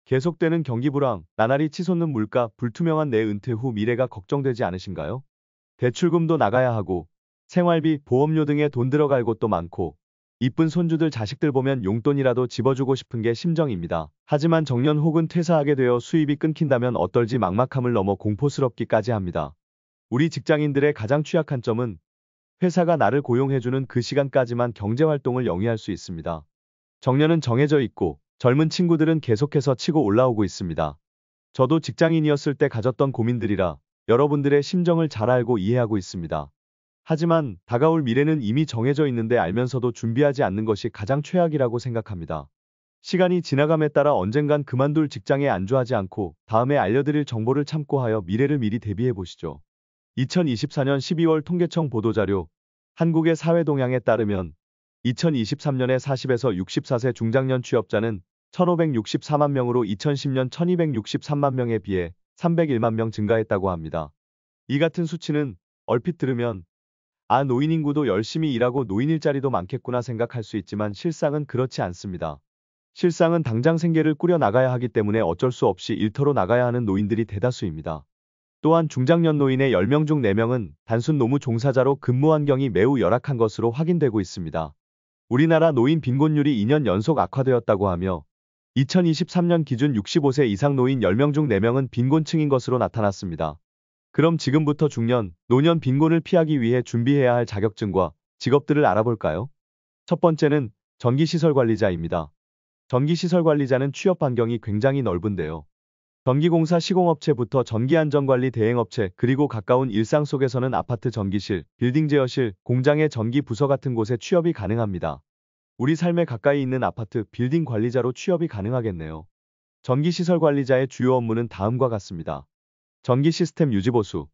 계속되는 경기 불황, 나날이 치솟는 물가, 불투명한 내 은퇴 후 미래가 걱정되지 않으신가요? 대출금도 나가야 하고, 생활비, 보험료 등에 돈 들어갈 곳도 많고, 이쁜 손주들 자식들 보면 용돈이라도 집어주고 싶은 게 심정입니다. 하지만 정년 혹은 퇴사하게 되어 수입이 끊긴다면 어떨지 막막함을 넘어 공포스럽기까지 합니다. 우리 직장인들의 가장 취약한 점은 회사가 나를 고용해주는 그 시간까지만 경제활동을 영위할 수 있습니다. 정년은 정해져 있고 젊은 친구들은 계속해서 치고 올라오고 있습니다. 저도 직장인이었을 때 가졌던 고민들이라 여러분들의 심정을 잘 알고 이해하고 있습니다. 하지만 다가올 미래는 이미 정해져 있는데 알면서도 준비하지 않는 것이 가장 최악이라고 생각합니다. 시간이 지나감에 따라 언젠간 그만둘 직장에 안주하지 않고 다음에 알려드릴 정보를 참고하여 미래를 미리 대비해 보시죠. 2024년 12월 통계청 보도자료 한국의 사회동향에 따르면 2023년에 40에서 64세 중장년 취업자는 1,564만 명으로 2010년 1,263만 명에 비해 301만 명 증가했다고 합니다. 이 같은 수치는 얼핏 들으면 노인 인구도 열심히 일하고 노인 일자리도 많겠구나 생각할 수 있지만 실상은 그렇지 않습니다. 실상은 당장 생계를 꾸려 나가야 하기 때문에 어쩔 수 없이 일터로 나가야 하는 노인들이 대다수입니다. 또한 중장년 노인의 10명 중 4명은 단순 노무 종사자로 근무 환경이 매우 열악한 것으로 확인되고 있습니다. 우리나라 노인 빈곤율이 2년 연속 악화되었다고 하며 2023년 기준 65세 이상 노인 10명 중 4명은 빈곤층인 것으로 나타났습니다. 그럼 지금부터 중년, 노년 빈곤을 피하기 위해 준비해야 할 자격증과 직업들을 알아볼까요? 첫 번째는 전기시설관리자입니다. 전기시설관리자는 취업 반경이 굉장히 넓은데요. 전기공사 시공업체부터 전기안전관리 대행업체 그리고 가까운 일상 속에서는 아파트 전기실, 빌딩 제어실, 공장의 전기 부서 같은 곳에 취업이 가능합니다. 우리 삶에 가까이 있는 아파트, 빌딩 관리자로 취업이 가능하겠네요. 전기시설관리자의 주요 업무는 다음과 같습니다. 전기 시스템 유지 보수,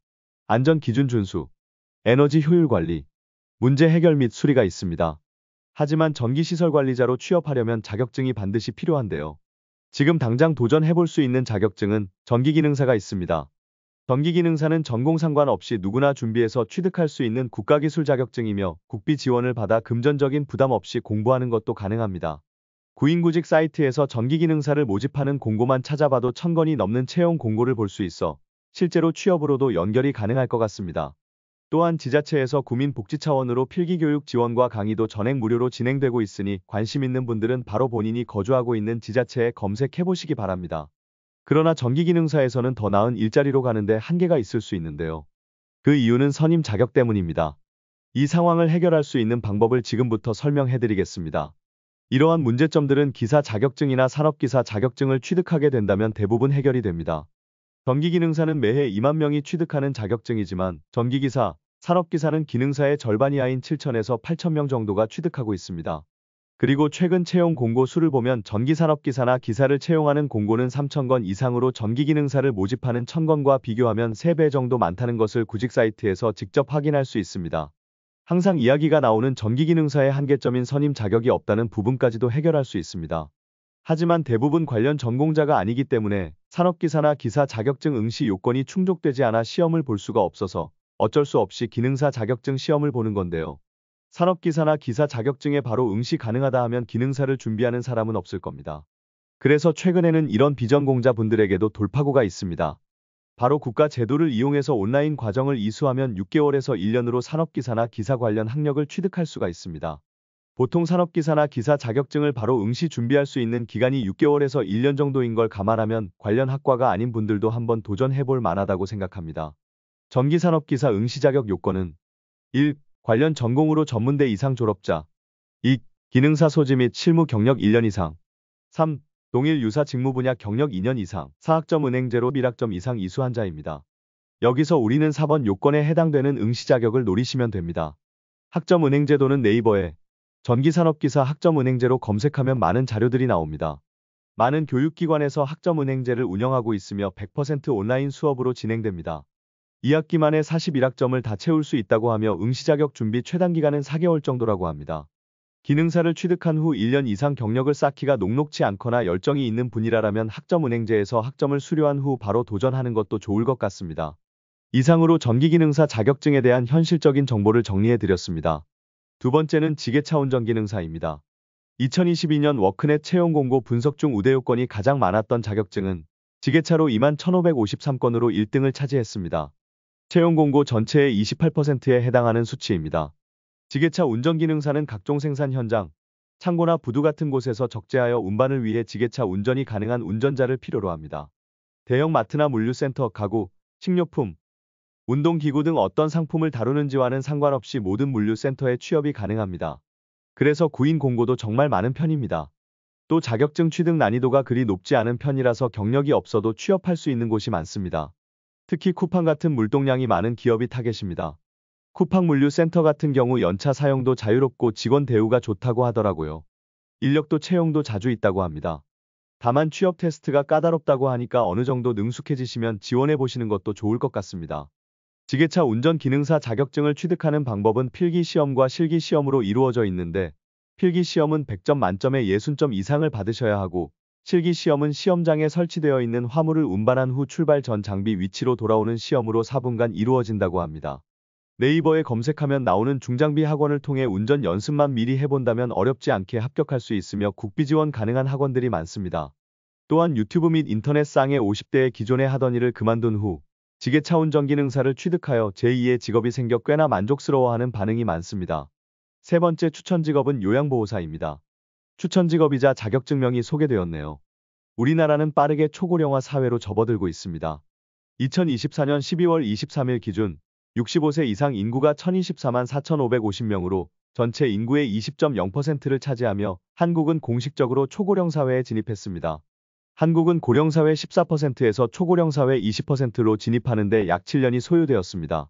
안전 기준 준수, 에너지 효율 관리, 문제 해결 및 수리가 있습니다. 하지만 전기시설 관리자로 취업하려면 자격증이 반드시 필요한데요. 지금 당장 도전해볼 수 있는 자격증은 전기기능사가 있습니다. 전기기능사는 전공 상관없이 누구나 준비해서 취득할 수 있는 국가기술 자격증이며 국비 지원을 받아 금전적인 부담 없이 공부하는 것도 가능합니다. 구인구직 사이트에서 전기기능사를 모집하는 공고만 찾아봐도 1000건이 넘는 채용 공고를 볼 수 있어 실제로 취업으로도 연결이 가능할 것 같습니다. 또한 지자체에서 구민복지 차원으로 필기교육 지원과 강의도 전액 무료로 진행되고 있으니 관심 있는 분들은 바로 본인이 거주하고 있는 지자체에 검색해보시기 바랍니다. 그러나 전기기능사에서는 더 나은 일자리로 가는데 한계가 있을 수 있는데요. 그 이유는 선임 자격 때문입니다. 이 상황을 해결할 수 있는 방법을 지금부터 설명해드리겠습니다. 이러한 문제점들은 기사 자격증이나 산업기사 자격증을 취득하게 된다면 대부분 해결이 됩니다. 전기기능사는 매해 2만 명이 취득하는 자격증이지만 전기기사, 산업기사는 기능사의 절반 이하인 7천에서 8천 명 정도가 취득하고 있습니다. 그리고 최근 채용 공고 수를 보면 전기산업기사나 기사를 채용하는 공고는 3,000건 이상으로 전기기능사를 모집하는 1,000건과 비교하면 3배 정도 많다는 것을 구직 사이트에서 직접 확인할 수 있습니다. 항상 이야기가 나오는 전기기능사의 한계점인 선임 자격이 없다는 부분까지도 해결할 수 있습니다. 하지만 대부분 관련 전공자가 아니기 때문에 산업기사나 기사 자격증 응시 요건이 충족되지 않아 시험을 볼 수가 없어서 어쩔 수 없이 기능사 자격증 시험을 보는 건데요. 산업기사나 기사 자격증에 바로 응시 가능하다 하면 기능사를 준비하는 사람은 없을 겁니다. 그래서 최근에는 이런 비전공자 분들에게도 돌파구가 있습니다. 바로 국가 제도를 이용해서 온라인 과정을 이수하면 6개월에서 1년으로 산업기사나 기사 관련 학력을 취득할 수가 있습니다. 보통 산업기사나 기사 자격증을 바로 응시 준비할 수 있는 기간이 6개월에서 1년 정도인 걸 감안하면 관련 학과가 아닌 분들도 한번 도전해볼 만하다고 생각합니다. 전기산업기사 응시 자격 요건은 1. 관련 전공으로 전문대 이상 졸업자 2. 기능사 소지 및 실무 경력 1년 이상 3. 동일 유사 직무 분야 경력 2년 이상 4학점 은행제로 1학점 이상 이수한 자입니다. 여기서 우리는 4번 요건에 해당되는 응시 자격을 노리시면 됩니다. 학점 은행제도는 네이버에 전기산업기사 학점은행제로 검색하면 많은 자료들이 나옵니다. 많은 교육기관에서 학점은행제를 운영하고 있으며 100% 온라인 수업으로 진행됩니다. 2학기 만에 41학점을 다 채울 수 있다고 하며 응시자격 준비 최단기간은 4개월 정도라고 합니다. 기능사를 취득한 후 1년 이상 경력을 쌓기가 녹록치 않거나 열정이 있는 분이라면 학점은행제에서 학점을 수료한 후 바로 도전하는 것도 좋을 것 같습니다. 이상으로 전기기능사 자격증에 대한 현실적인 정보를 정리해드렸습니다. 두 번째는 지게차 운전기능사입니다. 2022년 워크넷 채용 공고 분석 중 우대 요건이 가장 많았던 자격증은 지게차로 21,553건으로 1등을 차지했습니다. 채용 공고 전체의 28%에 해당하는 수치입니다. 지게차 운전기능사는 각종 생산 현장, 창고나 부두 같은 곳에서 적재하여 운반을 위해 지게차 운전이 가능한 운전자를 필요로 합니다. 대형 마트나 물류센터, 가구, 식료품, 운동기구 등 어떤 상품을 다루는지와는 상관없이 모든 물류센터에 취업이 가능합니다. 그래서 구인 공고도 정말 많은 편입니다. 또 자격증 취득 난이도가 그리 높지 않은 편이라서 경력이 없어도 취업할 수 있는 곳이 많습니다. 특히 쿠팡 같은 물동량이 많은 기업이 타겟입니다. 쿠팡 물류센터 같은 경우 연차 사용도 자유롭고 직원 대우가 좋다고 하더라고요. 인력도 채용도 자주 있다고 합니다. 다만 취업 테스트가 까다롭다고 하니까 어느 정도 능숙해지시면 지원해 보시는 것도 좋을 것 같습니다. 지게차 운전 기능사 자격증을 취득하는 방법은 필기시험과 실기시험으로 이루어져 있는데 필기시험은 100점 만점에 60점 이상을 받으셔야 하고 실기시험은 시험장에 설치되어 있는 화물을 운반한 후 출발 전 장비 위치로 돌아오는 시험으로 4분간 이루어진다고 합니다. 네이버에 검색하면 나오는 중장비 학원을 통해 운전 연습만 미리 해본다면 어렵지 않게 합격할 수 있으며 국비 지원 가능한 학원들이 많습니다. 또한 유튜브 및 인터넷상의 50대의 기존에 하던 일을 그만둔 후 지게차 운전기능사를 취득하여 제2의 직업이 생겨 꽤나 만족스러워하는 반응이 많습니다. 세 번째 추천 직업은 요양보호사입니다. 추천 직업이자 자격증명이 소개되었네요. 우리나라는 빠르게 초고령화 사회로 접어들고 있습니다. 2024년 12월 23일 기준 65세 이상 인구가 1024만 4,550명으로 전체 인구의 20.0%를 차지하며 한국은 공식적으로 초고령 사회에 진입했습니다. 한국은 고령사회 14%에서 초고령사회 20%로 진입하는데 약 7년이 소요되었습니다.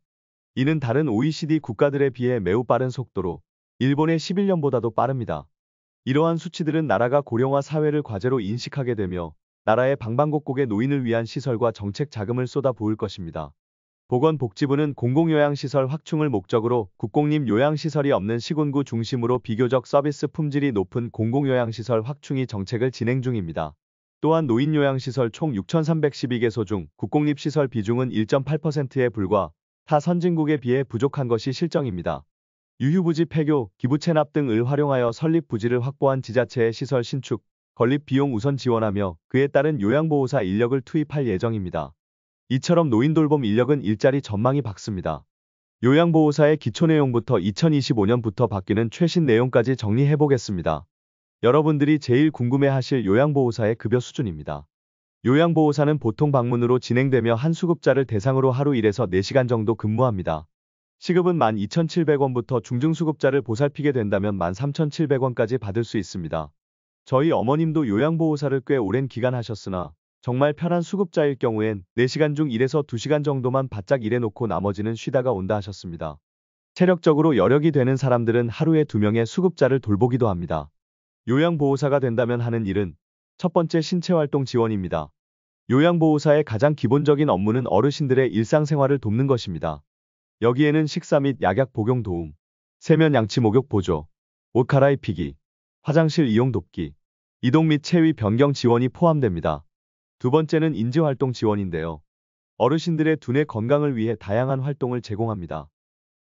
이는 다른 OECD 국가들에 비해 매우 빠른 속도로 일본의 11년보다도 빠릅니다. 이러한 수치들은 나라가 고령화 사회를 과제로 인식하게 되며 나라의 방방곡곡에 노인을 위한 시설과 정책 자금을 쏟아부을 것입니다. 보건복지부는 공공요양시설 확충을 목적으로 국공립 요양시설이 없는 시군구 중심으로 비교적 서비스 품질이 높은 공공요양시설 확충이 정책을 진행 중입니다. 또한 노인요양시설 총 6,312개소 중 국공립시설 비중은 1.8%에 불과 타 선진국에 비해 부족한 것이 실정입니다. 유휴부지 폐교, 기부 체납 등을 활용하여 설립 부지를 확보한 지자체의 시설 신축, 건립 비용 우선 지원하며 그에 따른 요양보호사 인력을 투입할 예정입니다. 이처럼 노인돌봄 인력은 일자리 전망이 밝습니다. 요양보호사의 기초 내용부터 2025년부터 바뀌는 최신 내용까지 정리해보겠습니다. 여러분들이 제일 궁금해하실 요양보호사의 급여 수준입니다. 요양보호사는 보통 방문으로 진행되며 한 수급자를 대상으로 하루 1에서 4시간 정도 근무합니다. 시급은 12,700원부터 중증수급자를 보살피게 된다면 13,700원까지 받을 수 있습니다. 저희 어머님도 요양보호사를 꽤 오랜 기간 하셨으나 정말 편한 수급자일 경우엔 4시간 중 1에서 2시간 정도만 바짝 일해놓고 나머지는 쉬다가 온다 하셨습니다. 체력적으로 여력이 되는 사람들은 하루에 2명의 수급자를 돌보기도 합니다. 요양보호사가 된다면 하는 일은 첫 번째 신체활동 지원입니다. 요양보호사의 가장 기본적인 업무는 어르신들의 일상생활을 돕는 것입니다. 여기에는 식사 및 약약 복용 도움, 세면 양치 목욕 보조, 옷 갈아입히기, 화장실 이용 돕기, 이동 및 체위 변경 지원이 포함됩니다. 두 번째는 인지활동 지원인데요. 어르신들의 두뇌 건강을 위해 다양한 활동을 제공합니다.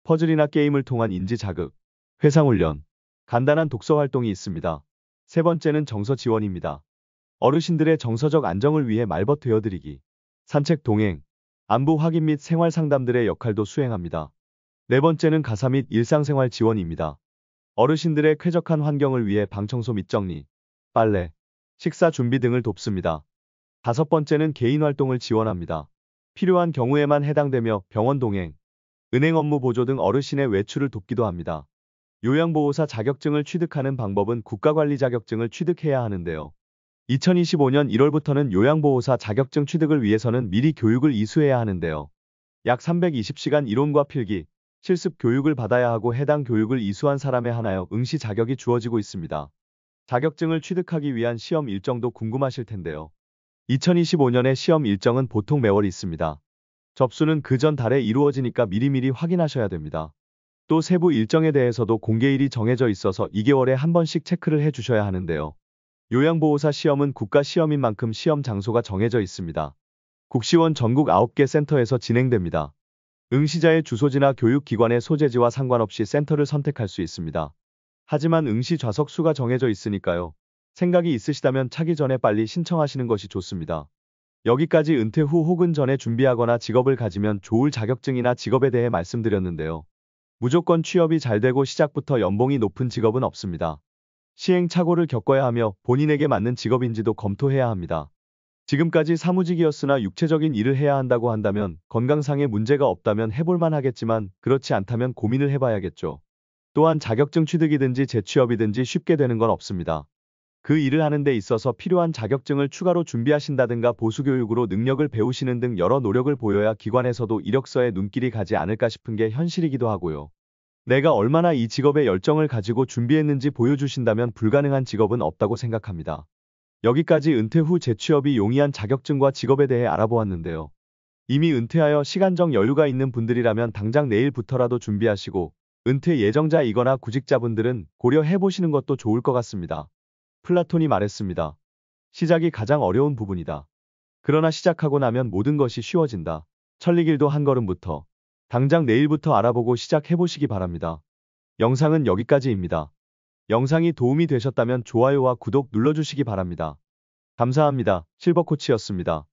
퍼즐이나 게임을 통한 인지 자극, 회상훈련, 간단한 독서 활동이 있습니다. 세 번째는 정서 지원입니다. 어르신들의 정서적 안정을 위해 말벗 되어드리기, 산책 동행, 안부 확인 및 생활 상담들의 역할도 수행합니다. 네 번째는 가사 및 일상생활 지원입니다. 어르신들의 쾌적한 환경을 위해 방청소 및 정리, 빨래, 식사 준비 등을 돕습니다. 다섯 번째는 개인 활동을 지원합니다. 필요한 경우에만 해당되며 병원 동행, 은행 업무 보조 등 어르신의 외출을 돕기도 합니다. 요양보호사 자격증을 취득하는 방법은 국가관리 자격증을 취득해야 하는데요. 2025년 1월부터는 요양보호사 자격증 취득을 위해서는 미리 교육을 이수해야 하는데요. 약 320시간 이론과 필기, 실습 교육을 받아야 하고 해당 교육을 이수한 사람에 한하여 응시 자격이 주어지고 있습니다. 자격증을 취득하기 위한 시험 일정도 궁금하실 텐데요. 2025년의 시험 일정은 보통 매월 있습니다. 접수는 그 전 달에 이루어지니까 미리미리 확인하셔야 됩니다. 또 세부 일정에 대해서도 공개일이 정해져 있어서 2개월에 한 번씩 체크를 해주셔야 하는데요. 요양보호사 시험은 국가시험인 만큼 시험 장소가 정해져 있습니다. 국시원 전국 9개 센터에서 진행됩니다. 응시자의 주소지나 교육기관의 소재지와 상관없이 센터를 선택할 수 있습니다. 하지만 응시 좌석 수가 정해져 있으니까요. 생각이 있으시다면 차기 전에 빨리 신청하시는 것이 좋습니다. 여기까지 은퇴 후 혹은 전에 준비하거나 직업을 가지면 좋을 자격증이나 직업에 대해 말씀드렸는데요. 무조건 취업이 잘 되고 시작부터 연봉이 높은 직업은 없습니다. 시행착오를 겪어야 하며 본인에게 맞는 직업인지도 검토해야 합니다. 지금까지 사무직이었으나 육체적인 일을 해야 한다고 한다면 건강상의 문제가 없다면 해볼만 하겠지만 그렇지 않다면 고민을 해봐야겠죠. 또한 자격증 취득이든지 재취업이든지 쉽게 되는 건 없습니다. 그 일을 하는 데 있어서 필요한 자격증을 추가로 준비하신다든가 보수교육으로 능력을 배우시는 등 여러 노력을 보여야 기관에서도 이력서에 눈길이 가지 않을까 싶은 게 현실이기도 하고요. 내가 얼마나 이 직업에 열정을 가지고 준비했는지 보여주신다면 불가능한 직업은 없다고 생각합니다. 여기까지 은퇴 후 재취업이 용이한 자격증과 직업에 대해 알아보았는데요. 이미 은퇴하여 시간적 여유가 있는 분들이라면 당장 내일부터라도 준비하시고 은퇴 예정자이거나 구직자분들은 고려해보시는 것도 좋을 것 같습니다. 플라톤이 말했습니다. 시작이 가장 어려운 부분이다. 그러나 시작하고 나면 모든 것이 쉬워진다. 천리길도 한 걸음부터. 당장 내일부터 알아보고 시작해보시기 바랍니다. 영상은 여기까지입니다. 영상이 도움이 되셨다면 좋아요와 구독 눌러주시기 바랍니다. 감사합니다. 실버코치였습니다.